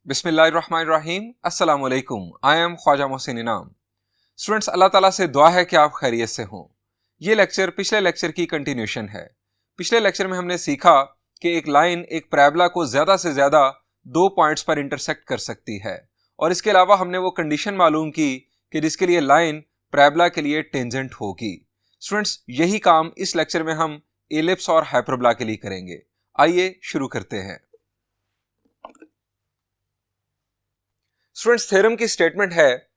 बिस्मिल्लाहिर्रहमानिर्रहीम। अस्सलाम वालेकुम। आई एम ख्वाजा मोहसिन इनाम। स्टूडेंट्स, अल्लाह ताला से दुआ है कि आप खैरियत से हों। ये लेक्चर पिछले लेक्चर की कंटिन्यूशन है। पिछले लेक्चर में हमने सीखा कि एक लाइन एक पैराबोला को ज़्यादा से ज़्यादा 2 पॉइंट्स पर इंटरसेक्ट कर सकती है, और इसके अलावा हमने वो कंडीशन मालूम की कि जिसके लिए लाइन पैराबोला के लिए टेंजेंट होगी। स्टूडेंट्स, यही काम इस लेक्चर में हम एलिप्स और हाइपरबोला के लिए करेंगे। आइए शुरू करते हैं। स्टूडेंट्स, थ्योरम की स्टेटमेंट है,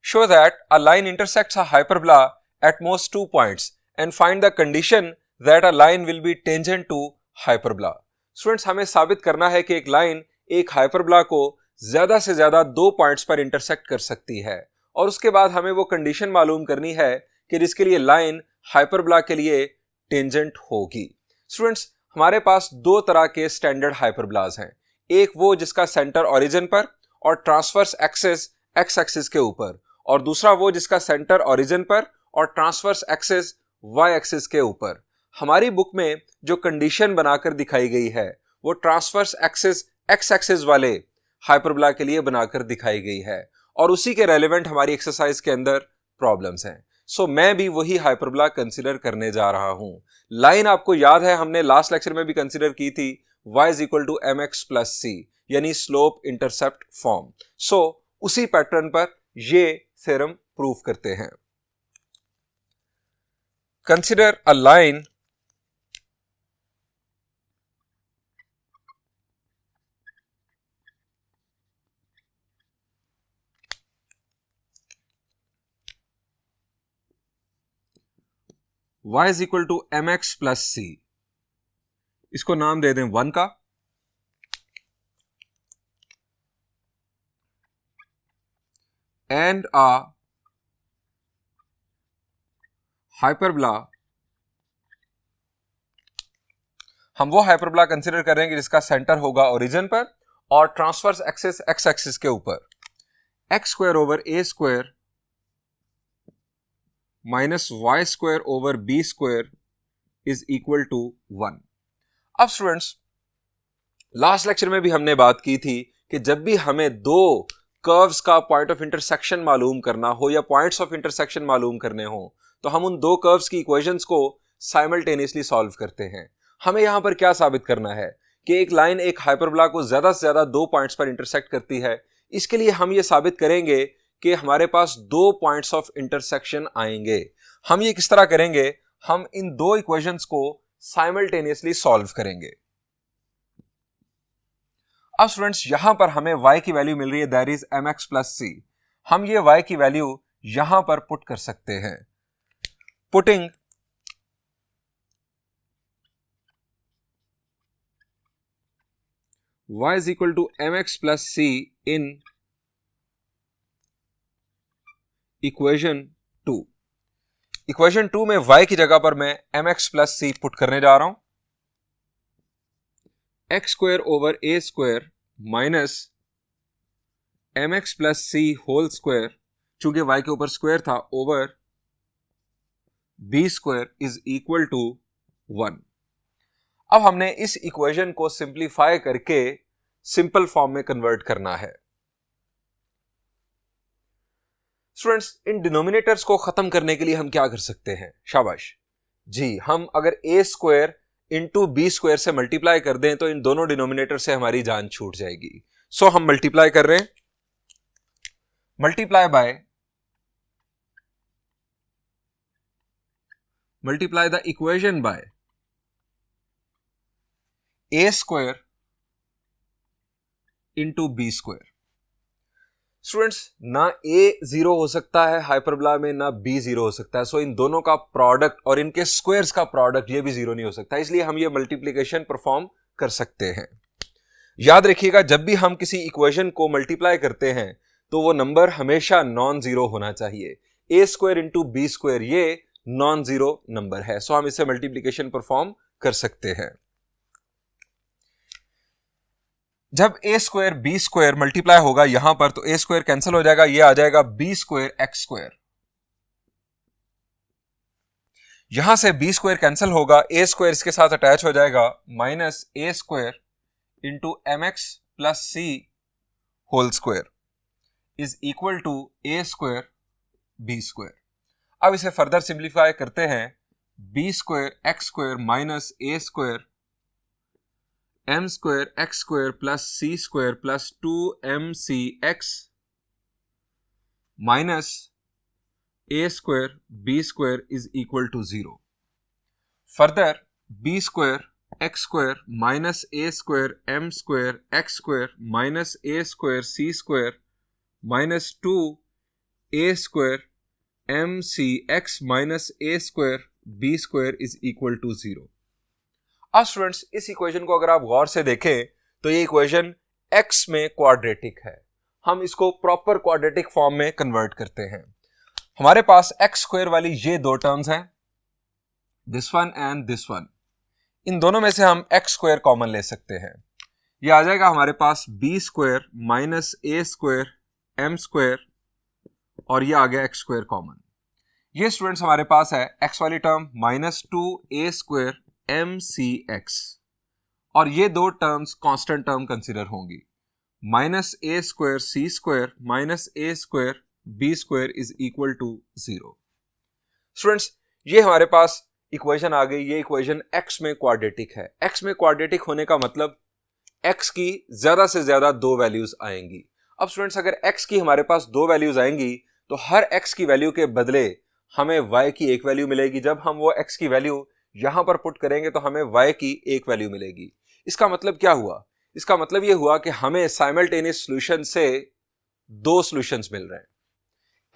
show that a line intersects a hyperbola at most 2 points and find the condition that a line will be tangent to hyperbola. Students, हमें साबित करना है कि एक लाइन एक हाइपरबोला को ज्यादा से ज्यादा 2 पॉइंट्स पर इंटरसेक्ट कर सकती है, और उसके बाद हमें वो कंडीशन मालूम करनी है कि जिसके लिए लाइन हाइपरबोला के लिए टेंजेंट होगी। स्टूडेंट्स, हमारे पास 2 तरह के स्टैंडर्ड हाइपरबोलाज हैं। एक वो जिसका सेंटर ओरिजिन पर और ट्रांसवर्स एक्सिस एक्स एक्सिस के ऊपर, और दूसरा वो जिसका सेंटर ओरिजिन पर और ट्रांसवर्स एक्सिस वाई एक्सिस के ऊपर। हमारी बुक में जो कंडीशन बनाकर दिखाई गई है वो ट्रांसवर्स एक्सिस एक्स एक्सिस वाले हाइपरबोला के लिए बनाकर दिखाई गई है, और उसी के रेलेवेंट हमारी एक्सरसाइज के अंदर प्रॉब्लम्स हैं। सो मैं भी वही हाइपरबोला कंसीडर करने जा रहा हूं। लाइन आपको याद है, हमने लास्ट लेक्चर में भी कंसीडर की थी, y is equal to mx plus C, यानी स्लोप इंटरसेप्ट फॉर्म। सो उसी पैटर्न पर ये थ्योरम प्रूव करते हैं। Consider a line y is equal to mx plus C, इसको नाम दे दें 1 का, एंड अ हाइपरबोला, हम वो हाइपरबोला कंसिडर करेंगे जिसका सेंटर होगा ओरिजिन पर और ट्रांसवर्स एक्सिस एक्स एक्सिस के ऊपर। X square over a square minus y square over b square is equal to 1। अब स्टूडेंट्स, लास्ट लेक्चर में भी हमने बात की थी कि जब भी हमें 2 कर्व्स का पॉइंट ऑफ इंटरसेक्शन मालूम करना हो या पॉइंट्स ऑफ इंटरसेक्शन मालूम करने हो, तो हम उन 2 कर्व्स की इक्वेशंस को साइमल्टेनियसली सॉल्व करते हैं। हमें यहां पर क्या साबित करना है कि एक लाइन एक हाइपरबोला को ज्यादा से ज्यादा 2 पॉइंट्स पर इंटरसेक्ट करती है। इसके लिए हम ये साबित करेंगे कि हमारे पास 2 पॉइंट्स ऑफ इंटरसेक्शन आएंगे। हम ये किस तरह करेंगे? हम इन 2 इक्वेशंस को साइमल्टेनियसली सॉल्व करेंगे। अब स्टूडेंट्स, यहां पर हमें y की वैल्यू मिल रही है, दैट इज mx प्लस सी। हम ये y की वैल्यू यहां पर पुट कर सकते हैं। Putting y is equal to mx plus c in equation 2। Equation 2 में y की जगह पर मैं mx प्लस सी पुट करने जा रहा हूं। X square over a square minus mx plus c whole square, चूंकि y के ऊपर स्क्वायर था, over b square is equal to 1। अब हमने इस इक्वेशन को सिंप्लीफाई करके सिंपल फॉर्म में कन्वर्ट करना है। स्टूडेंट्स, इन डिनोमिनेटर्स को खत्म करने के लिए हम क्या कर सकते हैं? शाबाश जी, हम अगर ए स्क्वायर इंटू बी स्क्वायर से मल्टीप्लाई कर दें तो इन दोनों डिनोमिनेटर से हमारी जान छूट जाएगी। सो हम मल्टीप्लाई कर रहे हैं, multiply the equation by a square into b square. Students, ना ए 0 हो सकता है हाइपरबोला में, ना बी 0 हो सकता है। सो इन दोनों का प्रोडक्ट और इनके स्क्वायर्स का प्रोडक्ट ये भी 0 नहीं हो सकता, इसलिए हम ये मल्टीप्लिकेशन परफॉर्म कर सकते हैं। याद रखिएगा, जब भी हम किसी इक्वेशन को मल्टीप्लाई करते हैं तो वो नंबर हमेशा नॉन जीरो होना चाहिए। A square into b square ये नॉन जीरो नंबर है, सो हम इसे मल्टीप्लिकेशन परफॉर्म कर सकते हैं। जब ए स्क्वायर बी स्क्वायर मल्टीप्लाई होगा यहां पर, तो ए स्क्वायर कैंसिल हो जाएगा, ये आ जाएगा बी स्क्वायर एक्स स्क्वायर। यहां से बी स्क्वायर कैंसिल होगा, ए स्क्वायर इसके साथ अटैच हो जाएगा, minus a square into m x plus c whole square is equal to a square b square. अब इसे फर्दर सिंप्लीफाई करते हैं, b square x square minus a square M square x square plus c square plus 2mc x minus a square b square is equal to 0। Further b square x square minus a square M square x square minus a square c square minus 2a square m c x minus a square b square is equal to 0। अब students इस equation को अगर आप गौर से देखें तो ये equation x में क्वाड्रेटिक है। हम इसको प्रॉपर क्वाड्रेटिक फॉर्म में कन्वर्ट करते हैं। हमारे पास x स्क्वायर वाली ये दो टर्म्स हैं, this one and this one. इन दोनों में से हम x स्क्वायर कॉमन ले सकते हैं। ये आ जाएगा हमारे पास b square minus a square M square और ये आ गया x स्क्वायर कॉमन। ये स्टूडेंट्स हमारे पास है x वाली term minus 2a square m c x और ये दो टर्म्स कांस्टेंट टर्म कंसिडर होंगी, minus a square c square minus a square b square is equal to 0। Students ये हमारे पास इक्वेशन आ गई। ये इक्वेशन x में क्वाड्रेटिक है। x में क्वाड्रेटिक होने का मतलब x की ज्यादा से ज्यादा दो वैल्यूज आएंगी। अब स्टूडेंट्स अगर x की हमारे पास दो वैल्यूज आएंगी तो हर x की वैल्यू के बदले हमें y की एक वैल्यू मिलेगी। जब हम वो x की वैल्यू यहां पर पुट करेंगे तो हमें y की एक वैल्यू मिलेगी। इसका मतलब क्या हुआ? इसका मतलब ये हुआ कि हमें साइमल्टेनियस सॉल्यूशन से दो सॉल्यूशंस मिल रहे हैं,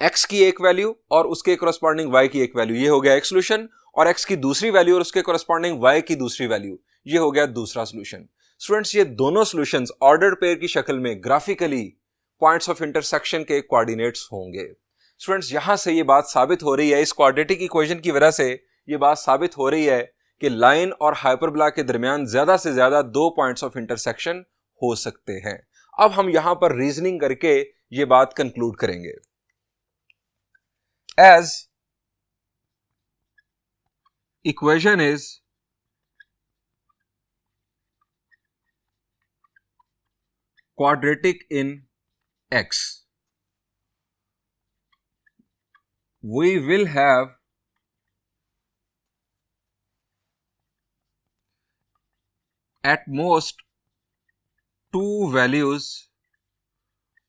x की एक वैल्यू और उसके कोरस्पॉन्डिंग y की एक वैल्यू। ये हो गया एक सॉल्यूशन, और x की दूसरी वैल्यू और उसके कोरस्पॉन्डिंग y की दूसरी वैल्यू, ये हो गया दूसरा सॉल्यूशन। स्टूडेंट्स ये दोनों सॉल्यूशंस ऑर्डर्ड पेयर की शक्ल में ग्राफिकली पॉइंट्स ऑफ इंटरसेक्शन के कोऑर्डिनेट्स होंगे। स्टूडेंट्स यहां से ये बात साबित हो रही है, इस क्वाड्रेटिक इक्वेशन की वजह से ये बात साबित हो रही है कि लाइन और हाइपरबोला के दरमियान ज्यादा से ज्यादा दो पॉइंट्स ऑफ इंटरसेक्शन हो सकते हैं। अब हम यहां पर रीजनिंग करके ये बात कंक्लूड करेंगे। As equation is quadratic in x, we will have at most two values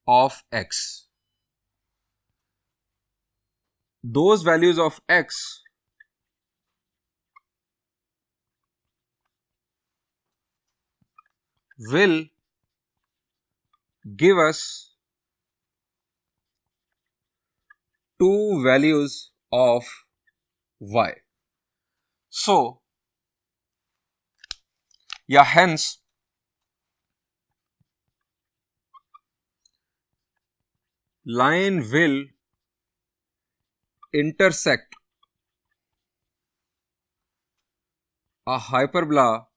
of x. Those values of x will give us two values of y. So, hence line will intersect a hyperbola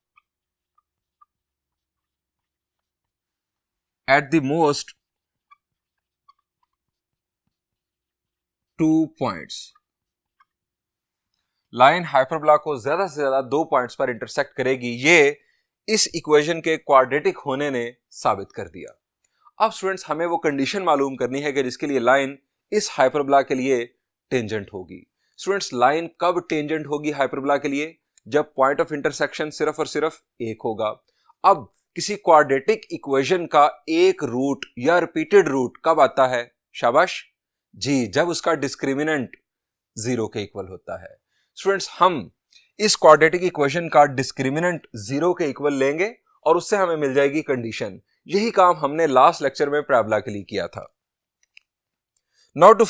at the most 2 points. Line hyperbola को ज्यादा से ज्यादा दो points पर intersect करेगी, ये इस equation के क्वाड्रेटिक होने ने साबित कर दिया। अब स्टूडेंट्स हमें वो कंडीशन मालूम करनी है कि जिसके लिए लाइन इस हाइपरबोला के लिए टेंजेंट होगी। स्टूडेंट्स लाइन कब टेंजेंट होगी हाइपरबोला के लिए? जब पॉइंट ऑफ इंटरसेक्शन सिर्फ और सिर्फ एक होगा। अब किसी क्वाड्रेटिक इक्वेशन का एक रूट या रिपीटेड रूट कब आता है? शाबाश जी, जब उसका डिस्क्रिमिनेंट 0 के इक्वल होता है। स्टूडेंट्स हम इस क्वाड्रेटिक इक्वेशन का डिस्क्रिमिनेंट 0 के इक्वल लेंगे और उससे हमें मिल जाएगी कंडीशन। यही काम हमने लास्ट लेक्चर में पैराबोला के लिए किया था। Now to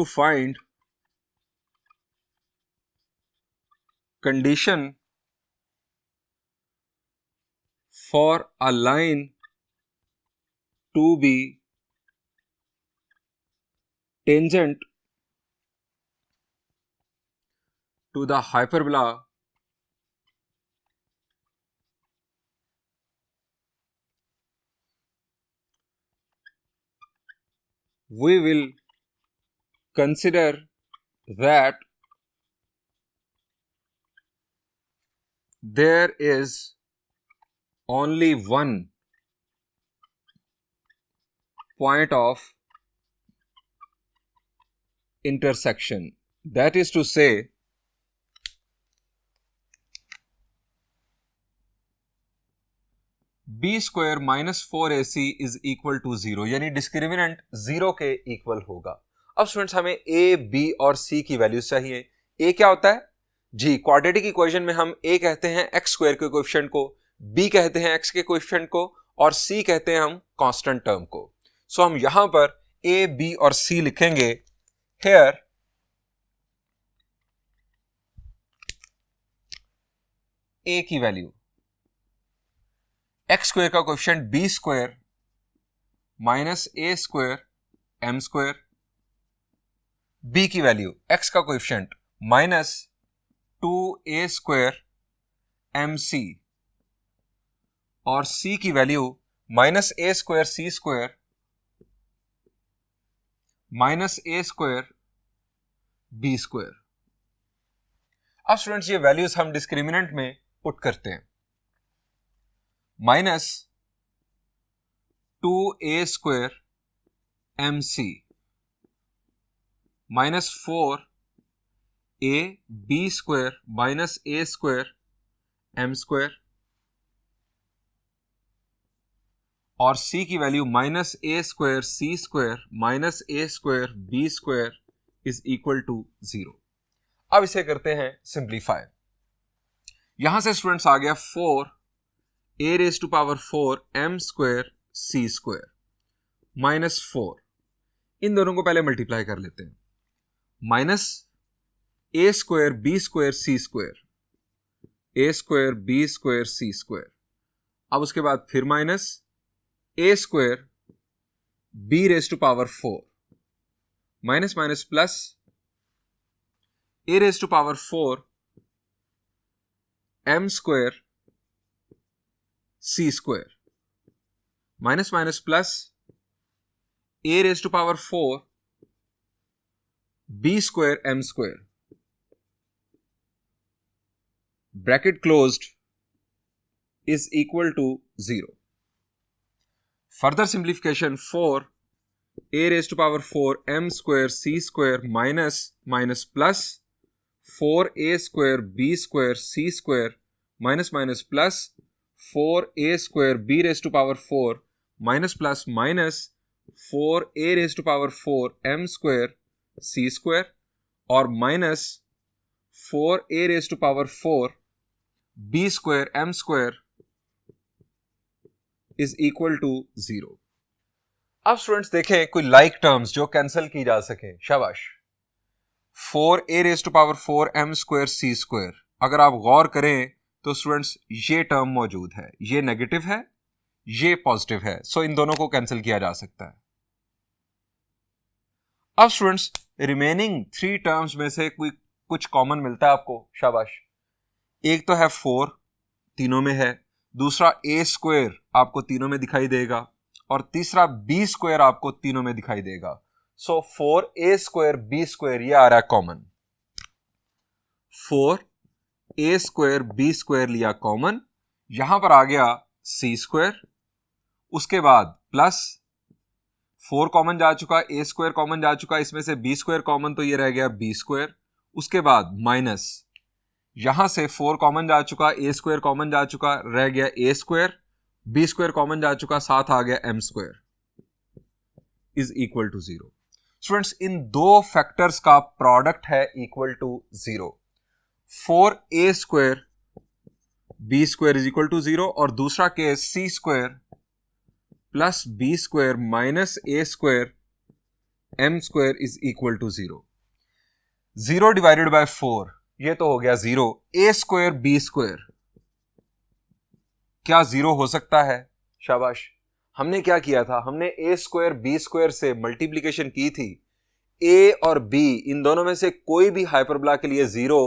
find condition for a line to be tangent to the hyperbola we will consider that there is only one point of intersection. That is to say, b square minus 4ac is equal to 0, यानी discriminant 0 के equal होगा। अब students हमें a, b और c की values चाहिए। a क्या होता है जी, क्वाड्रेटिक इक्वेशन में हम a कहते हैं x स्क्वायर के कोएफिशिएंट को, b कहते हैं x के कोएफिशिएंट को और c कहते हैं हम कांस्टेंट टर्म को। सो हम यहां पर a, b और c लिखेंगे। हेयर a की वैल्यू x स्क्वायर का coefficient b square minus a square m square, b की वैल्यू x का coefficient minus 2a square mc और c की value minus a square c square minus a square b square. अब students ये values हम discriminant में put करते हैं। Minus 2a square mc minus 4a b square minus a square m square और c की value minus a square c square minus a square b square is equal to 0। अब इसे करते हैं सिंप्लीफाई। यहां से स्टूडेंट्स आ गया 4a raise to power 4 m square c square minus 4, इन दोनों को पहले मल्टीप्लाई कर लेते हैं। Minus a square b square c square, a square b square c square, अब उसके बाद फिर minus a square b raise to power 4 minus minus plus a raise to power 4 m square c square minus minus plus a raise to power 4 b square m square, bracket closed, is equal to 0। Further simplification 4a raise to power 4 m square c square minus minus plus 4a square b square c square minus minus plus 4a square b raise to power 4 minus plus minus 4a raise to power 4 m square c square और minus 4a raise to power 4 b square m square is equal to 0। अब students देखें कोई like terms जो cancel की जा सके। शाबाश, 4a raise to power 4 m square c square, अगर आप गौर करें तो स्टूडेंट्स ये टर्म मौजूद है, ये नेगेटिव है, ये पॉजिटिव है, सो इन दोनों को कैंसिल किया जा सकता है। अब स्टूडेंट्स रिमेनिंग 3 टर्म्स में से कोई कुछ कॉमन मिलता है आपको। शाबाश, एक तो है 4, तीनों में है, दूसरा a स्क्वायर आपको तीनों में दिखाई देगा और तीसरा b स्क्वायर आपको तीनों में दिखाई देगा। सो 4a स्क्वायर b स्क्वायर ये आ रहा है common, 4a square b square लिया कॉमन, यहां पर आ गया c स्क्वायर, उसके बाद प्लस 4 कॉमन जा चुका, a स्क्वायर कॉमन जा चुका, इसमें से b स्क्वायर कॉमन तो ये रह गया b स्क्वायर, उसके बाद माइनस यहां से 4 कॉमन जा चुका, a स्क्वायर कॉमन जा चुका, रह गया a square, b square common जा चुका, साथ आ गया m square is equal to 0। Students इन दो फैक्टर्स का प्रोडक्ट है equal to 0। 4a square b square is equal to 0 और दूसरा case c square plus b square minus a square m square is equal to 0। 0 divided by 4 ये तो हो गया 0। a स्क्वायर b स्क्वायर क्या 0 हो सकता है? शाबाश, हमने क्या किया था, हमने a स्क्वायर b स्क्वायर से मल्टीप्लीकेशन की थी। a और b इन दोनों में से कोई भी हाइपरबोला के लिए 0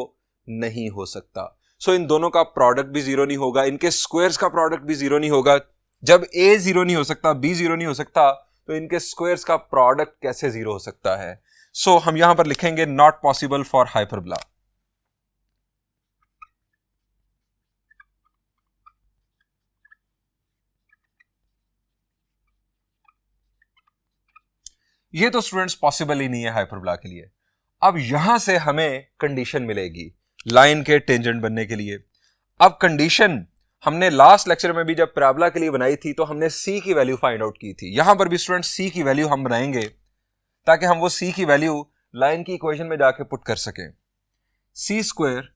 नहीं हो सकता। सो इन दोनों का प्रोडक्ट भी 0 नहीं होगा, इनके स्क्वायर्स का प्रोडक्ट भी 0 नहीं होगा। जब a 0 नहीं हो सकता, b 0 नहीं हो सकता, तो इनके स्क्वायर्स का प्रोडक्ट कैसे 0 हो सकता है? सो हम यहां पर लिखेंगे नॉट पॉसिबल फॉर हाइपरबोला। ये तो स्टूडेंट्स पॉसिबल ही नहीं है हाइपरबोला के लिए। अब यहां से हमें कंडीशन मिलेगी लाइन के टेंजेंट बनने के लिए। अब कंडीशन हमने लास्ट लेक्चर में भी जब पैराबोला के लिए बनाई थी तो हमने c की वैल्यू फाइंड आउट की थी। यहां पर भी स्टूडेंट्स c की वैल्यू हम बनाएंगे ताकि हम वो c की वैल्यू लाइन की इक्वेशन में जाके पुट कर सकें। c square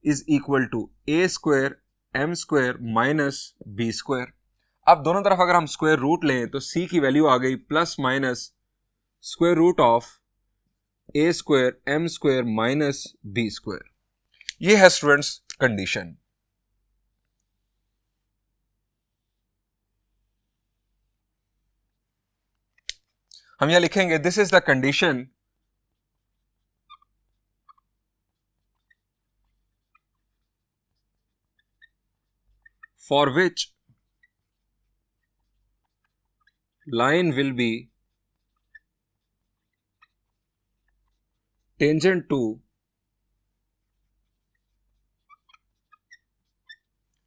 is equal to a square m square minus b square. अब दोनों तरफ अगर हम स्क्वायर रूट लें तो c की वैल्यू आ गई plus minus square root of a square m square minus b square. ये है स्टूडेंट्स कंडीशन। हम यहां लिखेंगे this is the condition for which line will be tangent to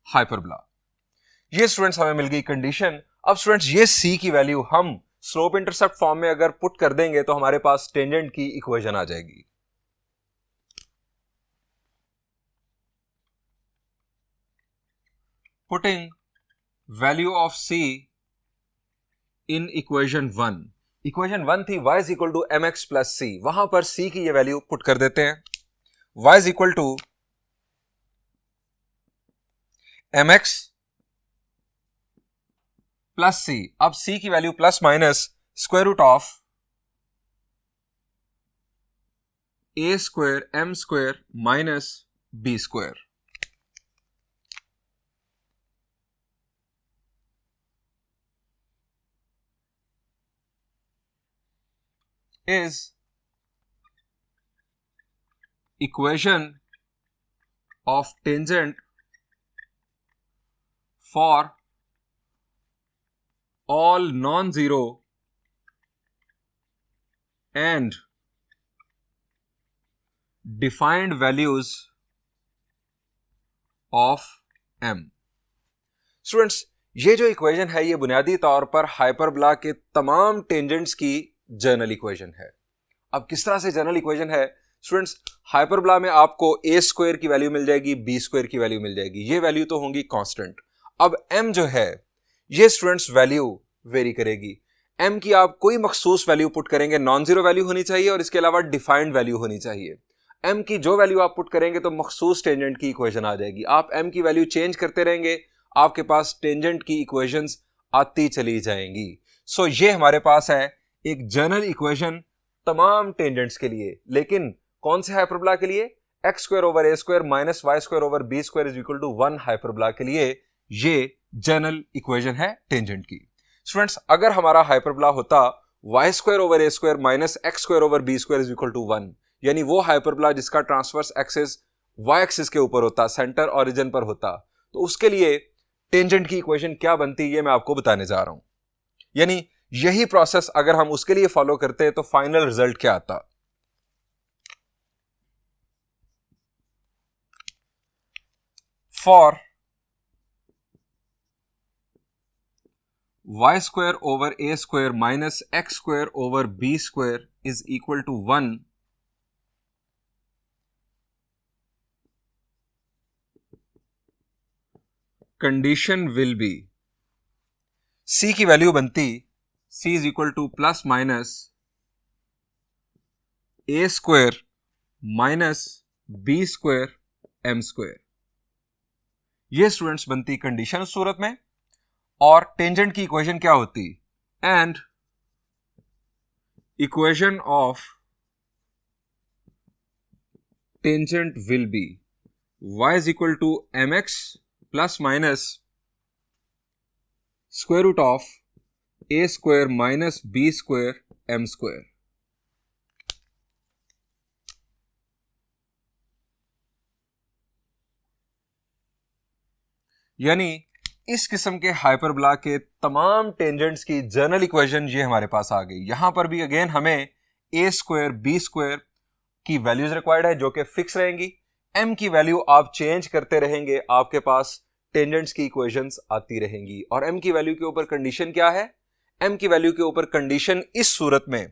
hyperbola। ये स्टूडेंट्स हमें मिल गई कंडीशन। अब स्टूडेंट्स ये c की वैल्यू हम स्लोप इंटरसेप्ट फॉर्म में अगर पुट कर देंगे तो हमारे पास टेंजेंट की इक्वेशन आ जाएगी। Putting value of c in equation 1। Equation 1 थी y is equal to M x plus C, वहां पर c की ये वैल्यू पुट कर देते हैं। y is equal to M x plus C. अब c की value plus minus square root of a square m square minus b square. is equation of tangent for all non-zero and defined values of m। Students ये जो equation है ये बुनियादी तौर पर hyperbola के तमाम टेंजेंट्स की जनरल इक्वेशन है। अब किस तरह से जनरल इक्वेशन है स्टूडेंट्स, हाइपरबोला में आपको a स्क्वायर की वैल्यू मिल जाएगी, b स्क्वायर की वैल्यू मिल जाएगी, ये वैल्यू तो होंगी कांस्टेंट। अब m जो है ये स्टूडेंट्स वैल्यू वेरी करेगी। m की आप कोई मखसूस वैल्यू पुट करेंगे, नॉन जीरो वैल्यू होनी चाहिए और इसके अलावा डिफाइंड वैल्यू होनी चाहिए। m की जो वैल्यू आप पुट करेंगे तो मखसूस टेंजेंट की इक्वेशन आ जाएगी। आप m की वैल्यू चेंज करते रहेंगे, आपके पास टेंजेंट की इक्वेशंस आती चली जाएंगी। सो ये हमारे पास है एक जनरल इक्वेशन तमाम टेंजेंट्स के लिए। लेकिन कौन से हाइपरबोला के लिए? X square over a square minus y square over b square is equal to 1 hyperbola के लिए ये जनरल इक्वेशन है टेंजेंट की। स्टूडेंट्स अगर हमारा हाइपरबोला होता y square over a square minus x square over b square is equal to 1, यानी वो हाइपरबोला जिसका ट्रांसवर्स एक्सिस वाई एक्सिस के ऊपर होता, सेंटर ओरिजिन पर होता, तो उसके लिए टेंजेंट की इक्वेशन क्या बनती ये मैं आपको बताने जा रहा हूं। यानी यही प्रोसेस अगर हम उसके लिए फॉलो करते तो फाइनल रिजल्ट क्या आता। For y square over a square minus x square over b square is equal to 1, condition will be, c की वैल्यू बनती c is equal to plus minus a square minus b square m square. ये students बनती condition उस सूरत में। और tangent की इक्वेशन क्या होती? And equation of tangent will be y is equal to M x plus minus square root of a square minus B square M square. यानी इस किस्म के हाइपरबोला के तमाम टेंजेंट्स की जनरल इक्वेशन ये हमारे पास आ गई। यहां पर भी अगेन हमें ए स्क्वायर बी स्क्वायर की वैल्यूज रिक्वायर्ड है जो कि फिक्स रहेंगी। एम की वैल्यू आप चेंज करते रहेंगे, आपके पास टेंजेंट्स की इक्वेशंस आती रहेंगी। और एम की वैल्यू के ऊपर कंडीशन क्या है? m की वैल्यू के ऊपर कंडीशन इस सूरत में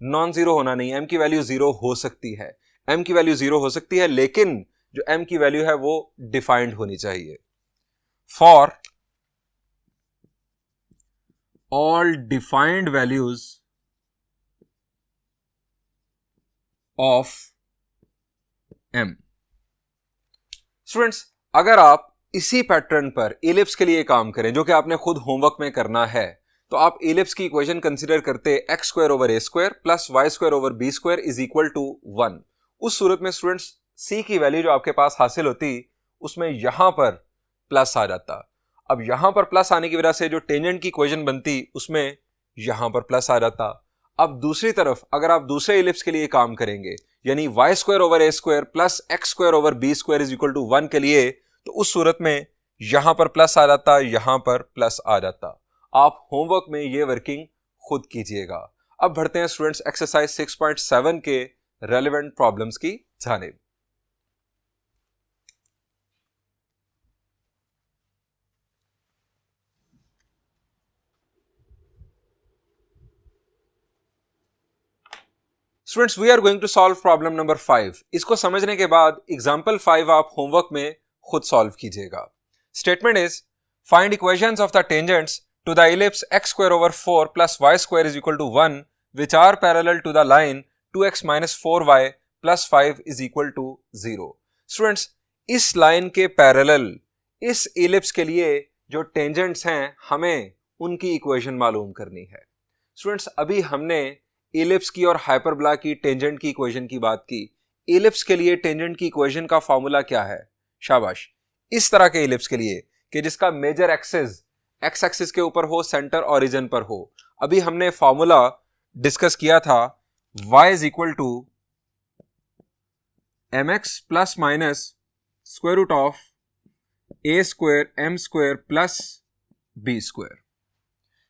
नॉन जीरो होना नहीं है, m की वैल्यू जीरो हो सकती है, m की वैल्यू जीरो हो सकती है, लेकिन जो m की वैल्यू है वो डिफाइंड होनी चाहिए। For all defined values of m। Students, अगर आप इसी पैटर्न पर इलिप्स के लिए काम करें जो कि आपने खुद होमवर्क में करना है, तो आप इलिप्स की इक्वेशन कंसीडर करते x square over a square plus y square over b square is equal to 1। उस सूरत में स्टूडेंट्स सी की वैल्यू जो आपके पास हासिल होती उसमें यहां पर प्लस आ जाता। अब यहां पर प्लस आने की वजह से जो टेंजेंट की इक्वेशन बनती उसमें यहां पर प्लस आ जाता। अब दूसरी तरफ अगर आप दूसरे इलिप्स के लिए काम करेंगे, यानी y square over a square plus x square over b square is equal to 1 के लिए, तो उस सूरत में यहां पर प्लस आ जाता, यहां पर प्लस आ जाता। आप होमवर्क में ये वर्किंग खुद कीजिएगा। अब बढ़ते हैं स्टूडेंट्स एक्सरसाइज 6.7 के रेलेवेंट प्रॉब्लम्स की जानिब। Students, we are going to solve problem number 5। इसको समझने के बाद एग्जाम्पल 5 आप होमवर्क में खुद सॉल्व कीजिएगा। Statement is find equations of the tangents to the ellipse x square over 4 plus y square is equal to 1 which are parallel to the line 2x minus 4y plus 5 is equal to 0। Students, इस line के parallel इस ellipse के लिए जो tangents हैं हमें उनकी equation मालूम करनी है। स्टूडेंट्स, अभी हमने इलिप्स की और हाइपरबोला की टेंजेंट की इक्वेशन की बात की। इलिप्स के लिए टेंजेंट की इक्वेशन का फॉर्मूला क्या है? शाबाश, इस तरह के इलिप्स के लिए कि जिसका मेजर एक्सिस एक्स एक्सिस के ऊपर हो, सेंटर ओरिजिन पर हो। अभी हमने फॉर्मूला डिस्कस किया था y is equal to M x plus minus square root of a square M square plus B square.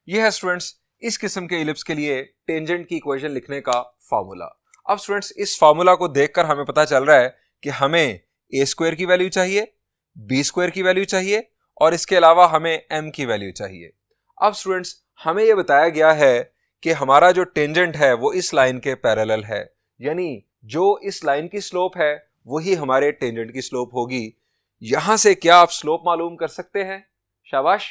यह है स्टूडेंट्स इस किस्म के इलिप्स के लिए टेंजेंट की इक्वेशन लिखने का फॉर्मूला। अब स्टूडेंट्स, इस फॉर्मूला को देखकर हमें पता चल रहा है कि हमें ए स्क्वायर की वैल्यू चाहिए, बी स्क्वायर की वैल्यू चाहिए और इसके अलावा हमें m की वैल्यू चाहिए। अब स्टूडेंट्स, हमें यह बताया गया है कि हमारा जो टेंजेंट है वो इस लाइन के पैरेलल है, यानी जो इस लाइन की स्लोप है वही हमारे टेंजेंट की स्लोप होगी। यहां से क्या आप स्लोप मालूम कर सकते हैं? शाबाश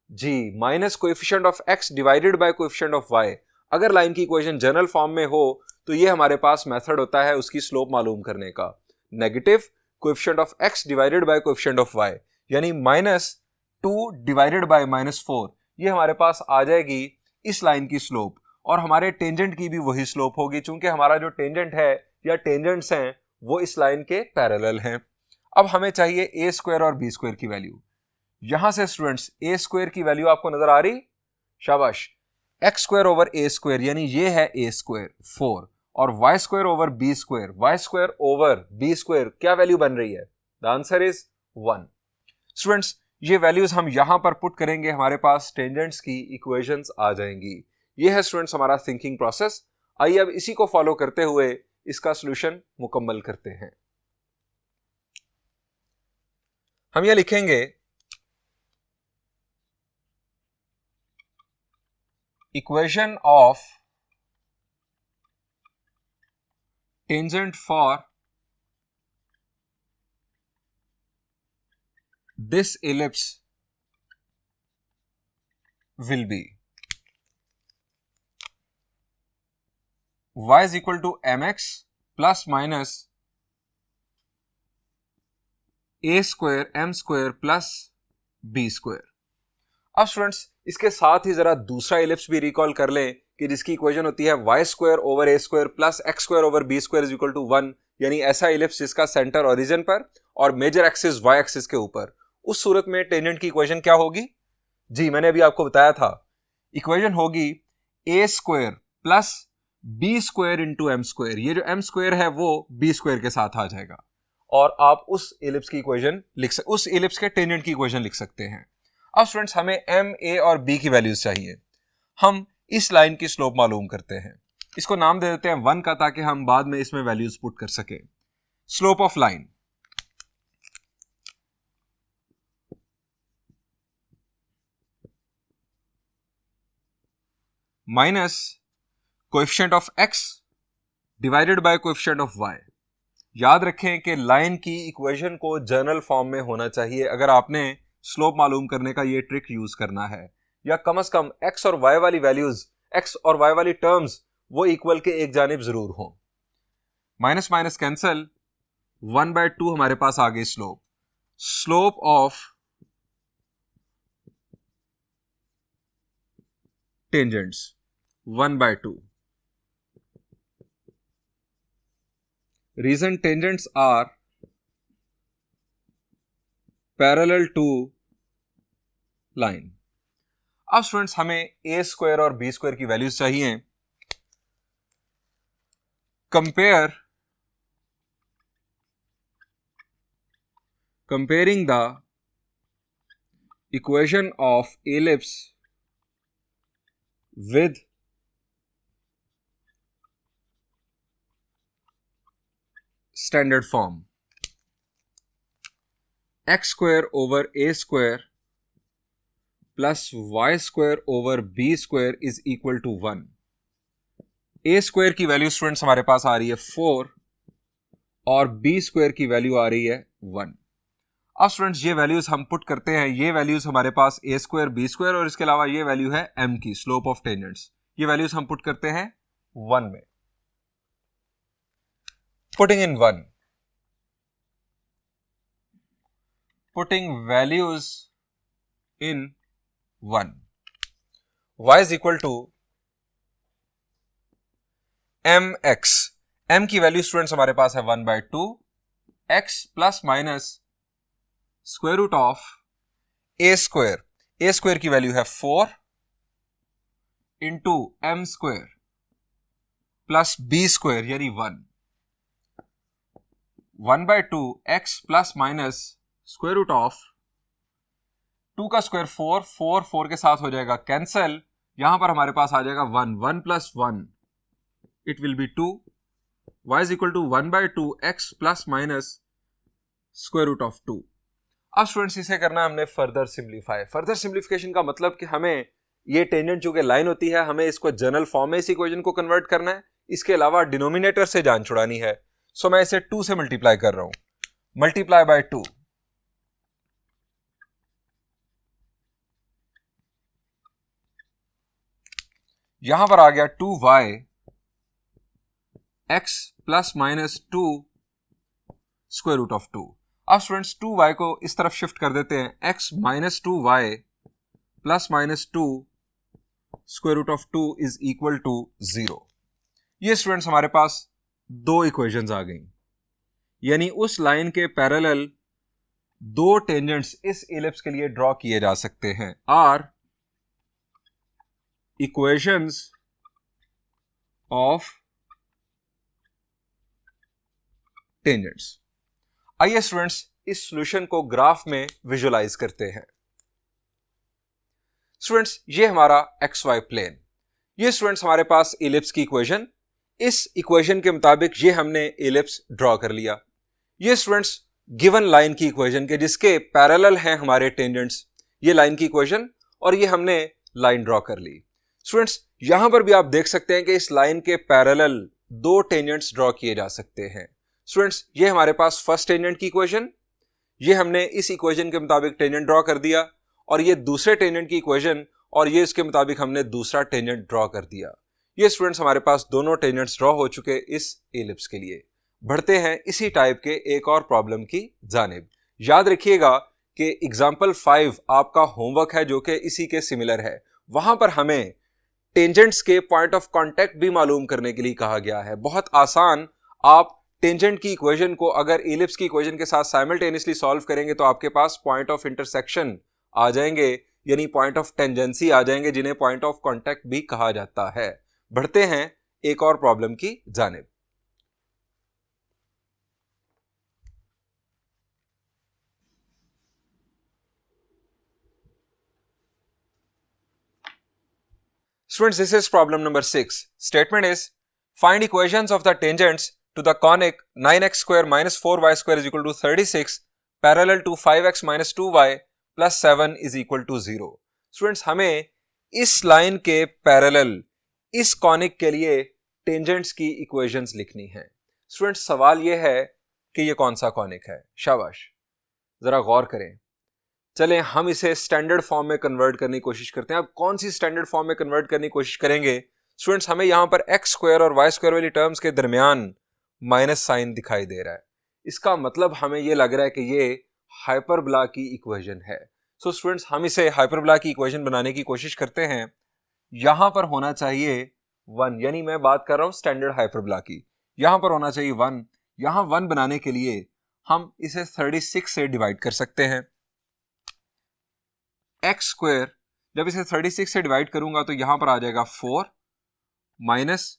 जी, minus coefficient of x divided by coefficient of y। अगर लाइन की इक्वेशन जनरल फॉर्म में हो तो ये हमारे पास मेथड होता है उसकी स्लोप मालूम करने का। Negative coefficient of x divided by coefficient of y, यानी -2 डिवाइडेड बाय -4, ये हमारे पास आ जाएगी इस लाइन की स्लोप और हमारे टेंजेंट की भी वही स्लोप होगी, चूंकि हमारा जो टेंजेंट है या टेंजेंट्स हैं वो इस लाइन के पैरेलल हैं। अब हमें चाहिए ए स्क्वायर और बी स्क्वायर की वैल्यू। यहां से स्टूडेंट्स ए स्क्वायर की वैल्यू आपको नजर आ रही? शाबाश, x square over a square यानी ये है ए स्क्वायर 4 और y square over b square, y square over b square क्या वैल्यू बन रही है? The answer is 1। स्टूडेंट्स, ये वैल्यूज हम यहां पर पुट करेंगे, हमारे पास टेंजेंट्स की इक्वेशंस आ जाएंगी। ये है स्टूडेंट्स हमारा थिंकिंग प्रोसेस। आइए अब इसी को फॉलो करते हुए इसका सॉल्यूशन मुकम्मल करते हैं। हम यह लिखेंगे equation of tangent for this ellipse will be y is equal to mx plus minus a square m square plus b square। अब स्टूडेंट्स, इसके साथ ही जरा दूसरा इलिप्स भी रिकॉल कर लें कि जिसकी इक्वेशन होती है y square over a square plus x square over b square is equal to 1, यानी ऐसा इलिप्स जिसका सेंटर ओरिजिन पर और मेजर एक्सिस y एक्सिस के ऊपर। उस सूरत में टेंजेंट की इक्वेशन क्या होगी? जी, मैंने अभी आपको बताया था, इक्वेशन होगी A square plus B square into M square. ये जो एम स्क्वायर है वो बी स्क्वायर के साथ आ जाएगा और आप उस इलिप्स की इक्वेशन उस इलिप्स के टेंजेंट की इक्वेशन लिख सकते हैं। अब स्टूडेंट्स, हमें एम, ए और बी की वैल्यूज चाहिए। हम इस लाइन की स्लोप मालूम करते हैं, इसको नाम दे देते हैं 1 का, ताकि हम बाद में इसमें वैल्यूज पुट कर सके। Slope of line, minus coefficient of x divided by coefficient of y। याद रखें कि लाइन की इक्वेशन को जनरल फॉर्म में होना चाहिए अगर आपने स्लोप मालूम करने का ये ट्रिक यूज करना है, या कम से कम x और y वाली वैल्यूज, x और y वाली टर्म्स वो इक्वल के एक जानिब जरूर हों। माइनस माइनस कैंसल, 1/2 हमारे पास आ गई slope of tangents 1/2। Reason tangents are parallel to line. अब स्टूडेंट्स हमें a स्क्वायर और b स्क्वायर की वैल्यूज चाहिए। Comparing the equation of ellipse with standard form, x square over a square plus y square over b square is equal to 1। a square की value students हमारे पास आ रही है 4 और b square की value आ रही है 1। अब स्टूडेंट्स ये वैल्यूज हम पुट करते हैं, ये वैल्यूज हमारे पास a स्क्वायर b स्क्वायर और इसके अलावा ये वैल्यू है m की, स्लोप ऑफ टेंजेंट्स। ये वैल्यूज हम पुट करते हैं 1 में। Putting in 1, putting values in 1, y is equal to mx। m की वैल्यू स्टूडेंट्स हमारे पास है 1/2 x plus minus square root of a square की वैल्यू है 4 into m square plus b square यानी 1/2 x plus minus square root of 2 का square 4 के साथ हो जाएगा कैंसल, यहां पर हमारे पास आ जाएगा 1 plus 1 it will be 2। y is equal to 1/2 x plus minus square root of 2। अब स्टूडेंट्स इसे करना है हमने फर्दर सिंप्लीफाई। फर्दर सिंप्लीफिकेशन का मतलब कि हमें ये टेंजेंट जो कि लाइन होती है, हमें इसको जनरल फॉर्म में इस इक्वेशन को कन्वर्ट करना है, इसके अलावा डिनोमिनेटर से जान छुड़ानी है। सो मैं इसे 2 से मल्टीप्लाई कर रहा हूं, मल्टीप्लाई बाय 2। यहां पर आ गया 2y x plus minus 2 square root of 2। अब स्टूडेंट्स 2y को इस तरफ शिफ्ट कर देते हैं, x minus 2y plus minus 2 square root of 2 is equal to 0। ये स्टूडेंट्स हमारे पास दो इक्वेशंस आ गई, यानी उस लाइन के पैरेलल दो टेंजेंट्स इस इलिप्स के लिए ड्रॉ किए जा सकते हैं। Are equations of tangents. आइए स्टूडेंट्स इस सॉल्यूशन को ग्राफ में विजुअलाइज करते हैं। स्टूडेंट्स ये हमारा XY प्लेन, ये स्टूडेंट्स हमारे पास इलिप्स की इक्वेशन, इस इक्वेशन के मुताबिक ये हमने इलिप्स ड्रॉ कर लिया। ये स्टूडेंट्स गिवन लाइन की इक्वेशन के जिसके पैरेलल हैं हमारे टेंजेंट्स, ये लाइन की इक्वेशन और ये हमने लाइन ड्रॉ कर ली। स्टूडेंट्स यहां पर भी आप देख सकते हैं कि इस लाइन के पैरेलल दो टेंजेंट्स ड्रॉ किए जा सकते हैं। स्टूडेंट्स ये हमारे पास फर्स्ट टेंजेंट की इक्वेशन, ये हमने इस इक्वेशन के मुताबिक टेंजेंट ड्रॉ कर दिया, और ये दूसरे टेंजेंट की इक्वेशन और ये इसके मुताबिक हमने दूसरा टेंजेंट ड्रॉ कर दिया। ये स्टूडेंट्स हमारे पास दोनों टेंजेंट्स ड्रॉ हो चुके इस इलिप्स के लिए। बढ़ते हैं इसी टाइप के एक और प्रॉब्लम की जानिब। याद रखिएगा कि एग्जाम्पल 5 आपका होमवर्क है जो कि इसी के सिमिलर है। वहां पर हमें टेंजेंट्स के पॉइंट ऑफ कांटेक्ट भी मालूम करने के लिए कहा गया है। बहुत आसान, आप टेंजेंट की इक्वेशन को अगर इलिप्स की इक्वेशन के साथ साइमल्टेनियसली सॉल्व करेंगे तो आपके पास पॉइंट ऑफ इंटरसेक्शन आ जाएंगे, यानी पॉइंट ऑफ टेंजेंसी आ जाएंगे, जिन्हें पॉइंट ऑफ कांटेक्ट भी कहा जाता है। बढ़ते हैं एक और प्रॉब्लम की जानिब। Students, this is problem number 6. Statement is, find equations of the tangents to the conic 9x square minus 4y square is equal to 36 parallel to 5x minus 2y plus 7 is equal to 0. Students, हमें इस line के parallel इस conic के लिए tangents की equations लिखनी है। Students, सवाल यह है कि ये कौन सा कॉनिक है। शाबाश, जरा गौर करें। चलें हम इसे स्टैंडर्ड फॉर्म में कन्वर्ट करने की कोशिश करते हैं। अब कौन सी स्टैंडर्ड फॉर्म में कन्वर्ट करने की कोशिश करेंगे? स्टूडेंट्स, हमें यहां पर एक्स स्क्वायर और वाई स्क्वायर वाली टर्म्स के दरमियान माइनस साइन दिखाई दे रहा है। इसका मतलब हमें यह लग रहा है कि ये हाइपरबोला की इक्वेशन है। सो स्टूडेंट्स, हम इसे हाइपरबोला की इक्वेशन बनाने की कोशिश करते हैं। यहां पर होना चाहिए 1, यानी मैं बात कर रहा हूं स्टैंडर्ड हाइपरबोला की। यहां पर होना चाहिए 1। यहां 1 बनाने के लिए हम इसे 36 से डिवाइड कर सकते हैं। एक्स स्क्वायर, जब इसे 36 से डिवाइड करूंगा तो यहां पर आ जाएगा 4 माइनस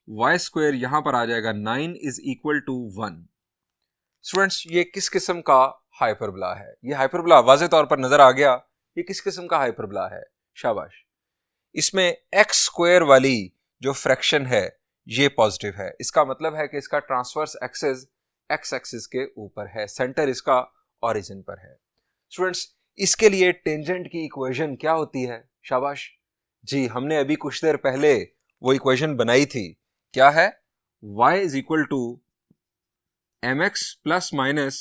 वाई स्क्वायर, यहां पर आ जाएगा 9 इज इक्वल टू 1। स्टूडेंट्स, ये किस किस्म का हाइपरबोला है? ये हाइपरबोला वाज़ेह तौर पर नजर आ गया। ये किस किस्म का हाइपरबोला है? शाबाश। इसमें एक्स स्क्वायर वाली जो फ्रैक्शन है ये पॉजिटिव है। इसका मतलब है कि इसका ट्रांसवर्स एक्सिस एक्स एक्सिस के ऊपर है, सेंटर इसका ओरिजिन पर है। स्टूडेंट्स, इसके लिए टेंजेंट की इक्वेशन क्या होती है? शाबाश जी, हमने अभी कुछ देर पहले वो इक्वेशन बनाई थी। क्या है? y is equal to mx plus minus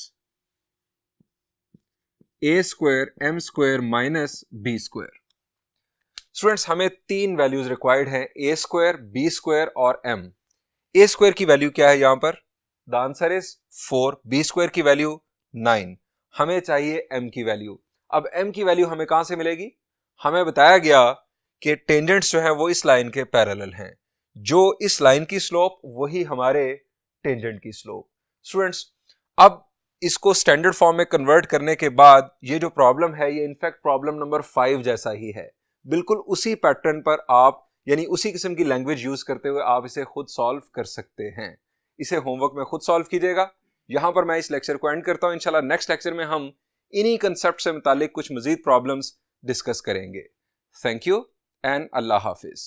a square m square minus b square. Students, हमें 3 वैल्यूज रिक्वायर्ड हैं, a स्क्वायर, b स्क्वायर और m। a स्क्वायर की वैल्यू क्या है यहां पर? The answer is 4। b square की वैल्यू 9। हमें चाहिए m की वैल्यू। अब m की वैल्यू हमें कहां से मिलेगी? हमें बताया गया कि टेंजेंट्स जो है वो इस लाइन के पैरेलल हैं। जो इस लाइन की स्लोप वही हमारे टेंजेंट की स्लोप। स्टूडेंट्स, अब इसको स्टैंडर्ड फॉर्म में कन्वर्ट करने के बाद ये जो प्रॉब्लम है ये इनफैक्ट प्रॉब्लम नंबर 5 जैसा ही है। बिल्कुल उसी पैटर्न पर आप, यानी उसी किस्म की लैंग्वेज यूज करते हुए आप इसे खुद सॉल्व कर सकते हैं। इसे होमवर्क में खुद सॉल्व कीजिएगा। यहां पर मैं इस लेक्चर को एंड करता हूं। इंशाल्लाह नेक्स्ट लेक्चर में हम इन्हीं कंसेप्ट से मुतालिक कुछ मजीद प्रॉब्लम्स डिस्कस करेंगे। Thank you and Allah Hafiz.